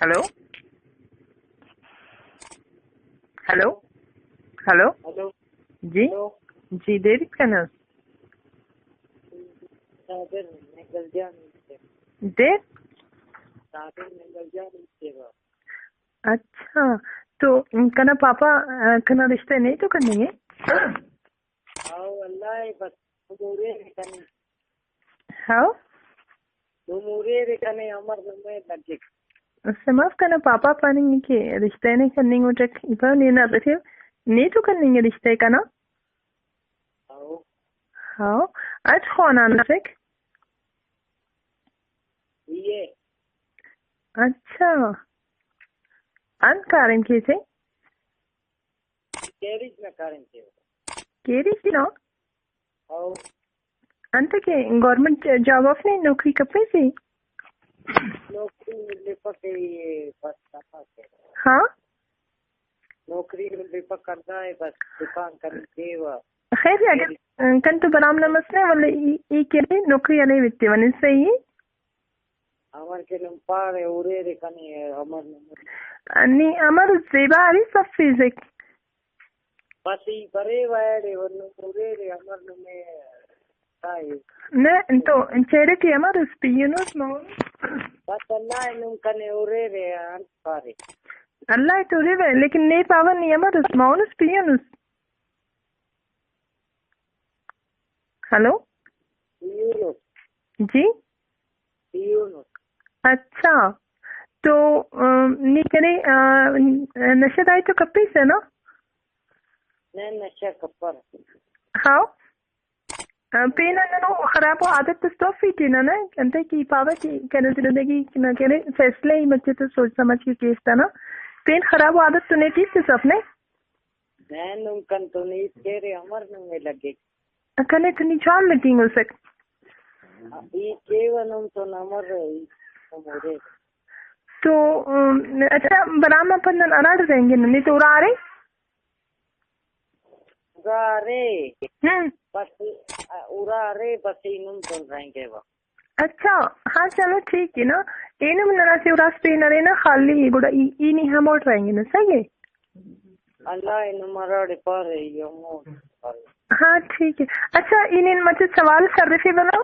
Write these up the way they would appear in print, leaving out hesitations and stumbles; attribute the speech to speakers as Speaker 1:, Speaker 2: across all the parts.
Speaker 1: Hello hello hello
Speaker 2: hello
Speaker 1: जी
Speaker 2: hello
Speaker 1: जी Derek कनस
Speaker 2: Sabir निकल जा नीचे
Speaker 1: डेर
Speaker 2: साबिर निकल जा नीचे
Speaker 1: अच्छा तो कना पापा कना रिश्ते नहीं तो करनी है
Speaker 2: आओ अल्लाह बस मुरे कने
Speaker 1: हाँ
Speaker 2: मुरे कने अमर में लगे
Speaker 1: समाज कना पापा पानी के रिश्ते नहीं करनी हो तक इधर नहीं ना बैठे नहीं तो करनी है रिश्ते का ना
Speaker 2: आओ
Speaker 1: हाँ आज कौन आना सिक
Speaker 2: ये
Speaker 1: अच्छा अन कारण के से
Speaker 2: केरिज में कारण के
Speaker 1: केरी सी ना
Speaker 2: आओ
Speaker 1: अंत के गवर्नमेंट जॉब ऑफ नहीं नौकरी कपड़े से
Speaker 2: नौकरी मिलने पर के ये बस सफा के
Speaker 1: हाँ
Speaker 2: नौकरी मिलने पर करता है बस दुकान करके व
Speaker 1: खैर अगर कंतु बराम नमस्ते वाले ई के लिए नौकरी नहीं बिकती वने सही
Speaker 2: अमर के लंपार उरे रे कने अमर
Speaker 1: अन्नी अमर जेबारी सब फिजिक
Speaker 2: बस ही बरे वाले वन उरे रे अमर में ताई
Speaker 1: ने तो चेहरे की अमर स्पियनोस नो
Speaker 2: बस अल्लाह नुम कने उरे रे अंपारे
Speaker 1: अल्लाह तो रे लेकिन नहीं पावन नहीं अमर स्माउन स्पियनोस हेलो
Speaker 2: यूनो
Speaker 1: जी
Speaker 2: यूनो
Speaker 1: अच्छा तो नी करे नशेदाई तो कपी से ना
Speaker 2: ने नशा कपर
Speaker 1: हाँ पेन नो खराब आदत तो स्टॉप ही थी ना अंते की पावर की कहने जिंदगी ना करे फैसले ही मच्चे तो सोच समझ के केस था ना पेन खराब आदत तो नहीं थी तो सपने
Speaker 2: मैं नुम कन तो नहीं तेरे अमर में लगे
Speaker 1: कने इतनी चाल लगी हो सक
Speaker 2: ये केवलम तो नमर मोरे
Speaker 1: तो अच्छा बराम अपन अनाड़ रहेंगे नहीं तो उड़ा रहे
Speaker 2: उड़ा रे बस उड़ा रे बस इनुम तो रहेंगे वो
Speaker 1: अच्छा हाँ चलो ठीक है ना एनु नना से उड़ा पे नरे ना खाली गुड़ा ई नहीं हम और रहेंगे ना सही है
Speaker 2: अल्लाह इनुमराड़े पर यमो
Speaker 1: हाँ ठीक है अच्छा इन मुझे सवाल कर रहे थे बना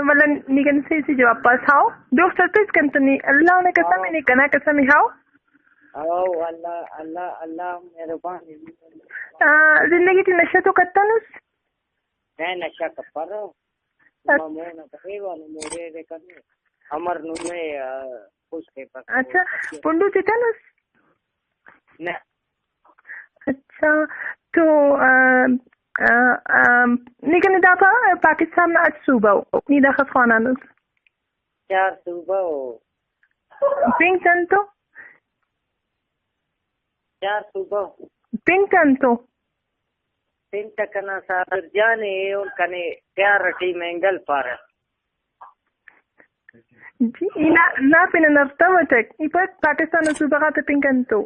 Speaker 1: वाला निगन से इसी जवाब पास आओ दो सरप्राइज कंपनी अल्लाह ने कसम नहीं कना कसम हाओ
Speaker 2: आओ अल्लाह अल्लाह अल्लाह मेहरबानी
Speaker 1: जिंदगी की नशा तो करता ना
Speaker 2: मैं नशा कपर ममो न करेवा न मोरे रे कने अमर नु में खुश के पर
Speaker 1: अच्छा पुंडू चिता ना
Speaker 2: न
Speaker 1: अच्छा तो निकल दापा पाकिस्तान में आज सुबह नीदा खाना नुस
Speaker 2: 4 सुबह
Speaker 1: पिंक टन तो
Speaker 2: 4 सुबह
Speaker 1: पिंक टन तो
Speaker 2: पिंक टकना साबिर जाने उन कने 4 टी मेंगल पर
Speaker 1: जी ना ना पिन नफ्ता वटक इपर पाकिस्तान सुबह का पिंक टन तो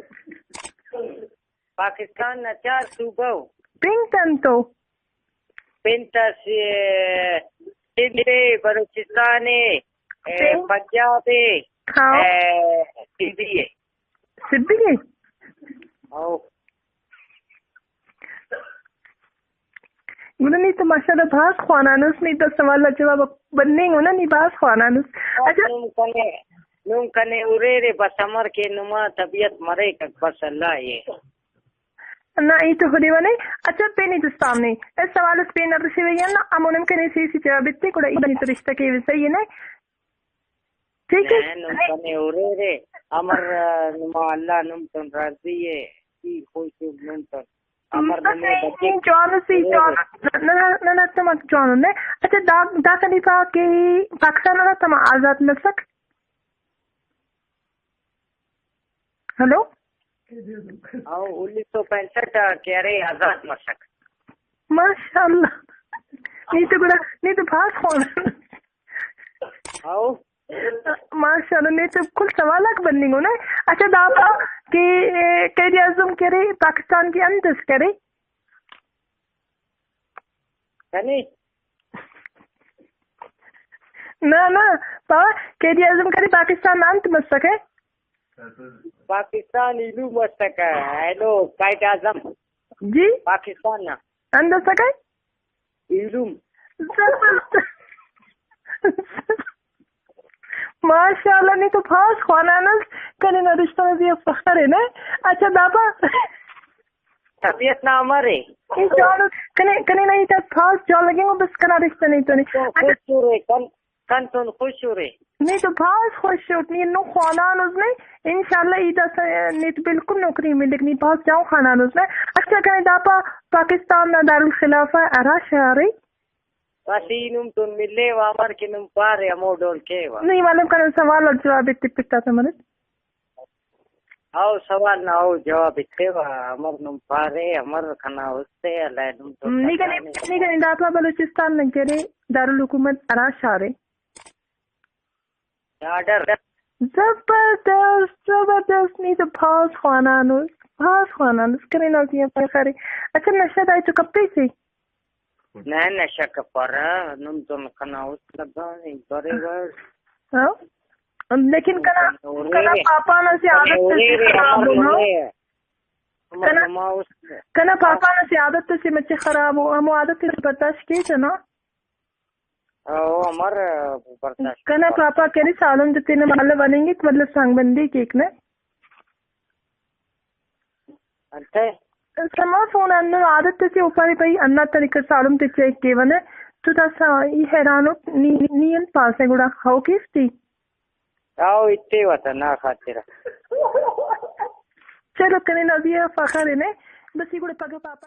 Speaker 2: पाकिस्तान न 4 सुबह
Speaker 1: पिंक टन तो
Speaker 2: पिंटा से सिंधे बलूचिस्तान पंजाब
Speaker 1: हाँ
Speaker 2: सिंधी
Speaker 1: सिब्बी
Speaker 2: आओ
Speaker 1: उन्होंने तो माशाल्लाह भाग खाना उसमें तो सवाल जवाब बनने हो ना नहीं भाग खाना अच्छा
Speaker 2: नुम कने उरे रे बस अमर के नुमा तबीयत मरे का बस अल्लाह ये
Speaker 1: ना ये तो होने वाले अच्छा पेनी तो सामने इस सवाल उस पेन अर्श हुई है ना अमोनम के नहीं सी जवाब इतने कोड़ा इधर तो रिश्ता के वैसे ही ना ठीक है
Speaker 2: नुम कने उरे रे अमर नुमा अल्लाह नुम तो राजी है की खुश नुम तो अमर नुमे बच्चे
Speaker 1: जॉन सी जॉन ना ना तुम जॉन ने अच्छा दा खलीफा के पाकिस्तान वाला तुम आजाद मसक हेलो
Speaker 2: 1965 कह रहे आजाद मशक
Speaker 1: माशाल्लाह नहीं तो भाग कौन
Speaker 2: आओ
Speaker 1: माशाल्लाह नहीं तो कुल सवाल बनने को ना अच्छा दापा कि कैदी आजम करे पाकिस्तान के अंदर करे
Speaker 2: कने
Speaker 1: ना ना पा कैदी आजम करे पाकिस्तान अंत मत सके
Speaker 2: पाकिस्तान इलू मस्त का हेलो कायद आजम
Speaker 1: जी
Speaker 2: पाकिस्तान ना
Speaker 1: अंदर सकाय
Speaker 2: इलूम
Speaker 1: माशाल्लाह नहीं तो फास खानानस कने ना रिश्ता दिया फखर है ना अच्छा दापा
Speaker 2: तबीयत ना हमारे
Speaker 1: इस जान कने कने नहीं तो फास जो लगेंगे बस कना रिश्ता नहीं तो नहीं
Speaker 2: खुश हो रहे कन तो खुश हो रहे
Speaker 1: नहीं तो फास खुश होती नो खानानस नहीं इंशाल्लाह इधर से नहीं तो बिल्कुल नौकरी मिलेगी पास जाओ खानानस में अच्छा कने दापा पाकिस्तान ना दारुल खिलाफा अरा शहरी
Speaker 2: Pasinum tun millewa amar kinum pare amodol kewa.
Speaker 1: नहीं मालूम कर सवाल और जवाब इतने पिता था मने
Speaker 2: आओ सवाल ना आओ जवाब इतेवा अमर नुम पारे अमर खना उससे अलाय नुम तो
Speaker 1: निकल दापा बलूचिस्तान में करे दारुल हुकूमत अरा शारे
Speaker 2: ऑर्डर
Speaker 1: जबरदस्त नहीं तो फास खानानुस करे ना किया पर करे अच्छा नशा दाई तो कब पे से
Speaker 2: ना नशा कपर नुम तो खना उस लगा नहीं करेगा
Speaker 1: हाँ लेकिन कना पापा न से आदत से खराब हो कना पापा न से आदत से मच्चे खराब हो हम आदत से बर्दाश्त किए थे ना
Speaker 2: ओ अमर बर्दाश्त
Speaker 1: कना पापा केरी सालन जो तेने माले बनेंगे मतलब संगबंदी केक ने
Speaker 2: अच्छा
Speaker 1: समा फोन अंदर आदत से ऊपर भाई अन्ना तरीके सालम ते चेक केवन है तो तसा ई हैरानो नीन पास है गुड़ा खाओ किस थी
Speaker 2: आओ इतने वता ना खातिर
Speaker 1: चलो कने नदिया फखर है ने बस ई गुड़े पगे पापा